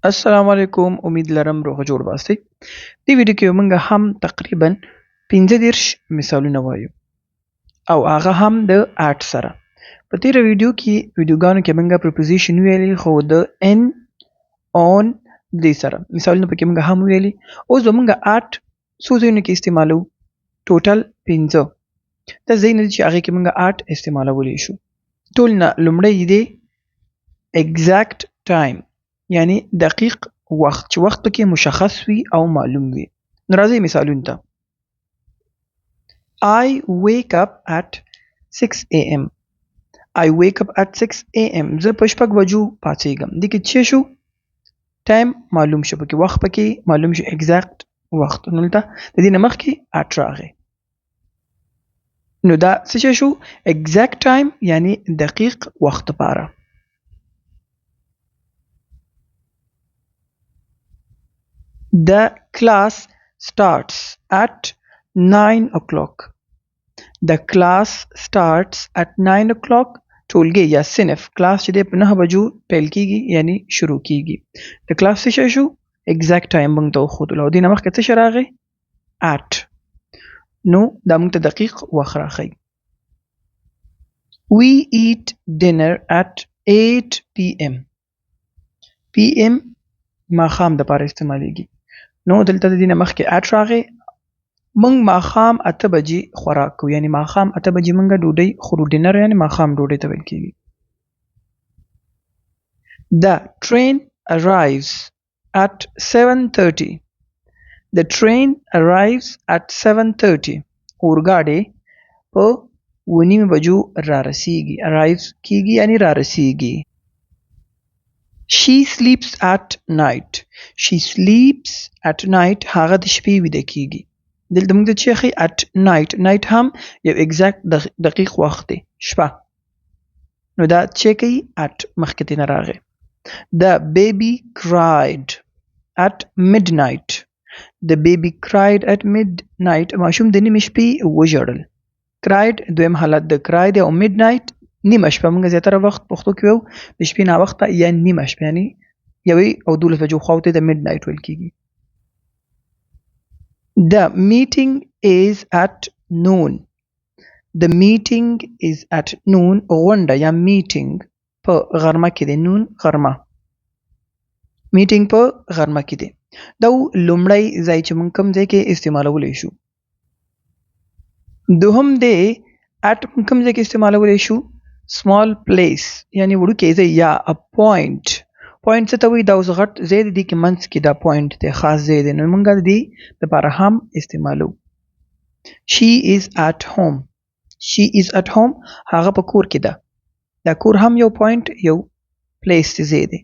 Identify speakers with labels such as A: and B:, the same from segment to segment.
A: السلام علیکم، امید لرم روغ جوړ باسئ. دې ویډیو کې موږ هم تقریبا 15 مثالونه وایو او هغه هم د آرټ سره. په تیره ویډیوګانو کې موږ پریپوزیشن ویلي، خو د ان، اون دې سره مثالونه پکې موږ هم ویلي. اوس به موږ آرټ څو ځایونو کې استعمالو، ټوټل 15. دا ځایونه دي چې هغې کې موږ آرټ استعمالولی شو. ټول نه لومړی دی exact time، یعنی دقیق وخت چې وخت پکې مشخص وي او معلوم وي. نو راځئ مثالونو ته. I wake up at 6 am. I wake up at 6 am. زه په 6 بجو پاڅېږم. دې کې څه شو؟ ټایم معلوم شو، پکې وخت پکې معلوم شو، exact وخت. نو دلته د دې نه مخکې at راغی. نو دا څه شو؟ exact time، یعنی دقیق وخت لپاره. The class starts at 9 o'clock. The class starts at 9 o'clock. ټولګي یا صنف کلاس چې دی په 9 بجو پیل کیږي، یعنی شروع کیږي. د کلاس څه شو؟ exact time موږ ته وښودلو او دې نه مخکې څه شی راغی؟ at. نو دا موږ ته دقیق وخت راښيي. We eat dinner at 8 pm. pm ماښام دپاره استعمالیږي. نو دلته د دې نه مخکې at راغی. موږ ماښام 8 بجې خوراک کوو، یعنی ماښام 8 بجې موږ ډوډۍ خورو. ډینر یعنی ماښام ډوډۍ ته ویل کېږي. The train arrives at 7:30. The train arrives at 7:30. اورګاډی په 9 بجو را رسیږي. arrives کېږي یعنی را رسیږي. She sleeps at night. She sleeps at night. هغه د شپې ویده کېږي. دلته موږ ته چې ښیي at night. night هم یو exact دقیق وخت دی، شپه. نو دا چې کوي at مخکې ترې نه راغی. The baby cried at midnight. The baby cried at midnight. ماشوم د نیمې شپې وژړل. cried دویم حالت د cry دی او midnight نیمه شپه. موږ زیاتره وخت پښتو کې ویو د شپې ناوخته یا نیمه شپه، یعنی 1 او 12 بجو خواته د midnight ویل کېږي. The meeting is at noon. The meeting is at noon. غونډه یا meeting په غرمه کې دی. noon غرمه. meeting په غرمه کې دی. دا لومړی ځای چې موږ کوم ځای کې استعمالولی شو. دوهم دی at موږ کوم ځای کې استعمالولی شو؟ small place، یعنی وړوکی ځای یا a point. پوینټ څه ته وایي؟ دا اوس غټ ځای دی، دې کې منځ کې دا پوینټ دی، خاص ځای دی. نو موږ د دې لپاره هم استعمالو. She is at home. She is at home. هغه په کور کې ده. دا کور هم یو پوینټ، یو پلیس ځای دی.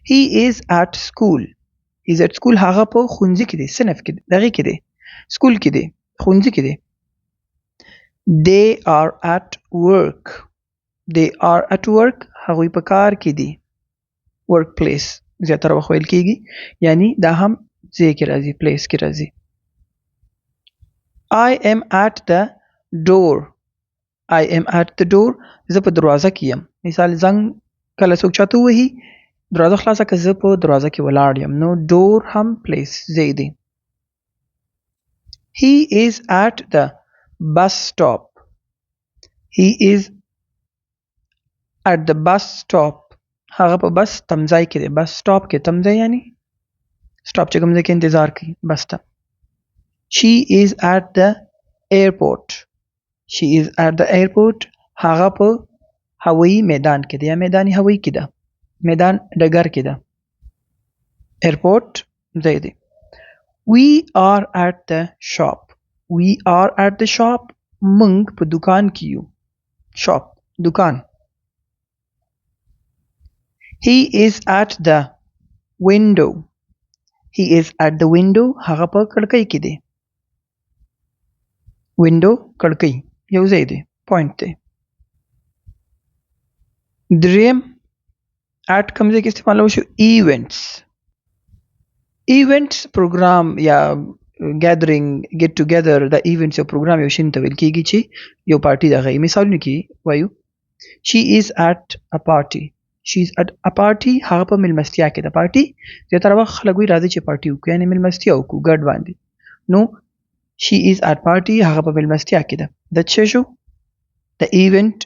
A: He is at school. He is at school. هغه په ښوونځي کې دی، صنف کې دی، دغې کې دی، سکول کې دی، ښوونځي کې دی. They are at work. They are at work. هغوی په کار کې دي. work place زیاتره وخت ویل کېږي، یعنی دا هم ځای کې راځي، پلیس کې راځي. I am at the door. I am at the door. زه په دروازه کې یم. مثال زنګ کله څوک چاته ووهي، دروازه خلاصه که زه په دروازه کې ولاړ یم. نو door هم پلیس ځای دی. He is at the bus stop. He is at the bus stop. هغه په بس تمځای کې دی. بس سټاپ کې تمځای یعنی سټاپ چې کوم ځای کې انتظار کوي، بس ته. She is at the airport. She is at the airport. هغه په هوایي میدان کې دی یا میدان هوایي کې ده، میدان ډګر کې ده. airport ځای دی. We are at the shop. We are at the shop. موږ په دکان کې یو. shop دکان. He is at the window. He is at the window. هغه په کړکۍ کې دی. window کړکۍ یو ځای دی، پوینټ دی. دریم at کوم ځای کې استعمالول شو؟ events. events پروګرام یا gathering get together. دا events یو پروګرام یو شین ته ویل کېږي چې یو پارټي دغه مثالونه کې وایو. She is at a party. she is at a party هغه په ملمستیا کې ده. پارټي زیاتره وخت خلک وایي راځي چې پارټي وکړو یعنې ملمستیا وکړو ګډ باندې. نو she is at party هغه په ملمستیا کې ده. د څه شو د ایونټ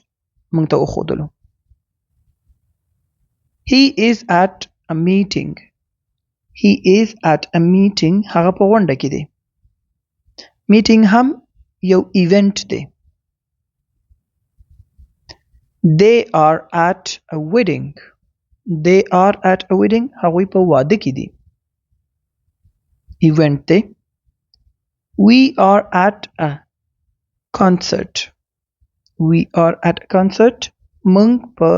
A: موږ ته وښودلو. he is at a meeting he is at a meeting هغه په غونډه کې دی. میټینګ هم یو ایونټ دی. they are at a wedding they are at a wedding هغوی په واده کې دي. ایونټ دی. we are at a concert we are at a concert موږ په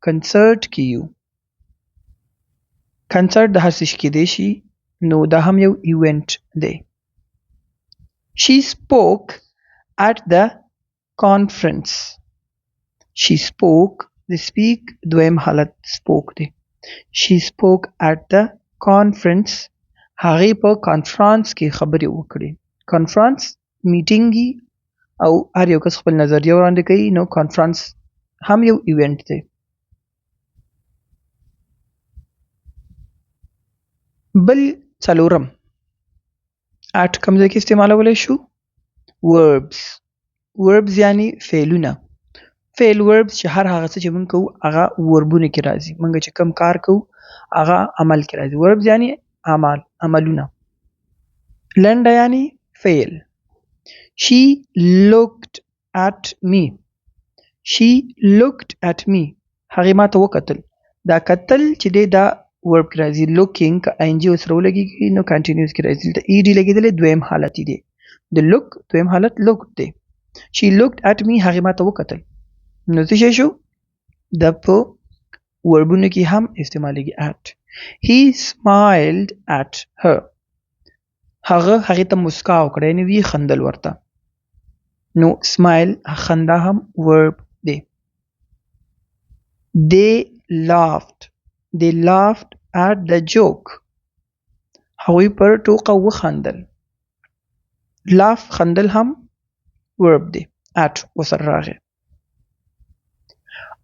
A: کنسرت کې یو. کنسرت د هر څه کې دی شي نو دا هم یو ایونټ دی. she spoke at the conference she spoke the speak دویم حالت spoke دی. she spoke at the conference هغې په کانفرانس کې خبرې وکړې. کانفرانس میټینګ او هر یو کس خپل نظریه وړاندې کوي نو کانفرانس هم یو ایونټ دی. بل څلورم at کوم ځای کې استعمالولی شو؟ verbs یعنی فعلونه. فعل verbs چې هر هغه څه چې موږ کوو هغه وربونه کې راځي. موږ چې کوم کار کوو هغه عمل کې راځي. verbs یعنی عملونه. لنډه یعنی فعل. she looked at me she looked at me هغې ما ته وکتل. دا کتل چې دی دا ورب کې راځي. looking که ING ورسره ولګېږي نو کنټینیوس کې راځي. دلته ED لګېدلی دویم حالت دی. د look دویم حالت looked دی. she looked at me هغې ما ته وکتل. نو څه شی شو؟ د په وربونو کې هم استعمالیږي at. he smiled at her هغه هغې ته مسکا وکړه یعنې وی خندل ورته. نو smile خندا هم verb دی. they laughed at the joke هغوی پر ټوقه وخندل. laugh خندل هم verb دی. at وسره راغی.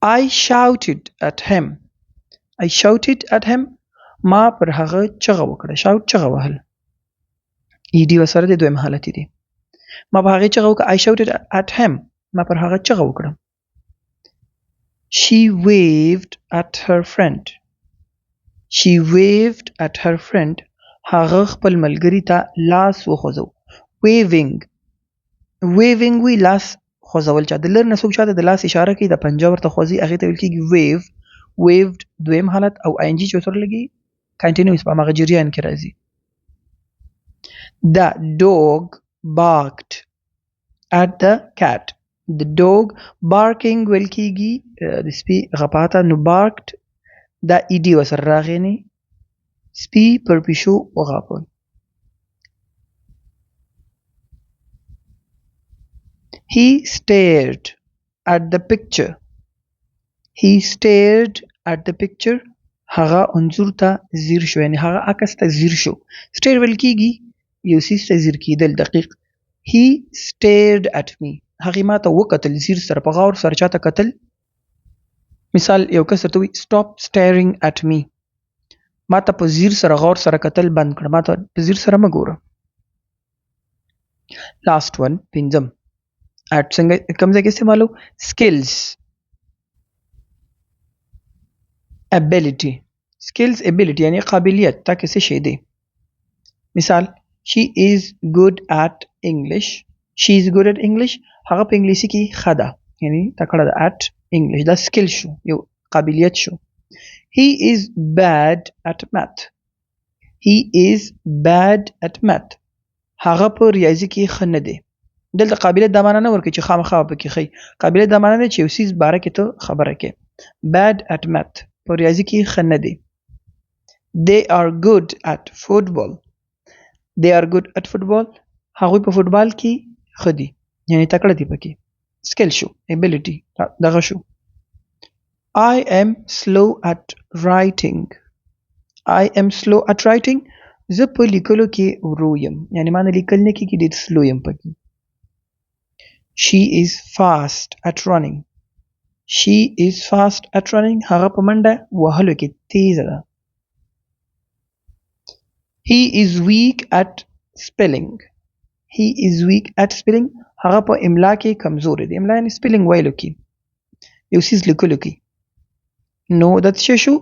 A: I shouted at him ما پر هغه چغه وکړه. shout چغه وهل. ED وسره د دویم حالت دی. ما په هغې چغه وکړه. I shouted at him ما پر هغه چغه وکړه. she waved at her friend هغه خپل ملګري ته لاس وخوځو. waving وی لاس خوځول. چا د لر نه څوک چاته د لاس اشاره کوي د پنجه ورته خوځي هغې ته ویل کېږي waved دویم حالت او ING چې ورسره لګي کنټینیوس په هماغه جریان کې راځي. The dog barked at the cat the dog barking ویل کېږي د سپي غپاته. نو barked دا ED ورسره راغی نه سپي پر پیشو وغاپل. he stared at the picture هغه انځور ته ځیر شو یعنی هغه عکس ته ځیر شو. stare ویل کېږي یو څیز ته ځیر کېدل. دقیق he stared at me هغې ما ته وکتل ځیر سره په غور سره چاته کتل. مثال یو کس درته وایي stop staring at me ما ته په ځیر سره غور سره کتل بند کړه. ما ته په ځیر سره مه ګوره. last one پنځم at څنګه کوم ځای کې استعمالو؟ skills ability یعنی قابلیت تا کې څه شی دی. مثال she is good at English هغه په انګلیسي کې ښه ده یعنی تکړه ده. at English دا سکل شو یو قابلیت شو. he is bad at math هغه په ریاضي کې ښه نه دی. دلته قابلیت دا معنی نه ورکوي چې خامخا پکې ښه. قابلیت دا معنی دی چې یو څیز باره کې ته خبره کې. bad at math په ریاضي کې ښه نه دی. they are good at football هغوی په فوټبال کې ښه دي یعنی تکړه دي پکې. سکل شو ability دغه شو. I am slow at writing زه په لیکلو کې ورو یم یعنی ما نه لیکل نه کېږي ډېر سلو یم پکې. she is fast at running She is fast at running. هغه په منډه وهلو کې تیزه ده. He is weak at spelling. He is weak at spelling. هغه په املا کې کمزوری دی. املا یعنی spelling ویلو کې یو څیز لیکلو کې. نو د څه شو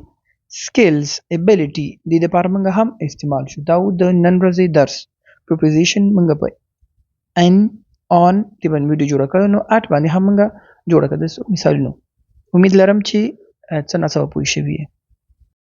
A: skills ability دې لپاره موږ هم استعمال شو. دا و د نن ورځې درس. preposition موږ په ان on دې باندې ویډیو جوړه کړه، نو at باندې هم موږ جوړه کړه. د مثالونو امید لرم چې څه ناڅه پوه شوي.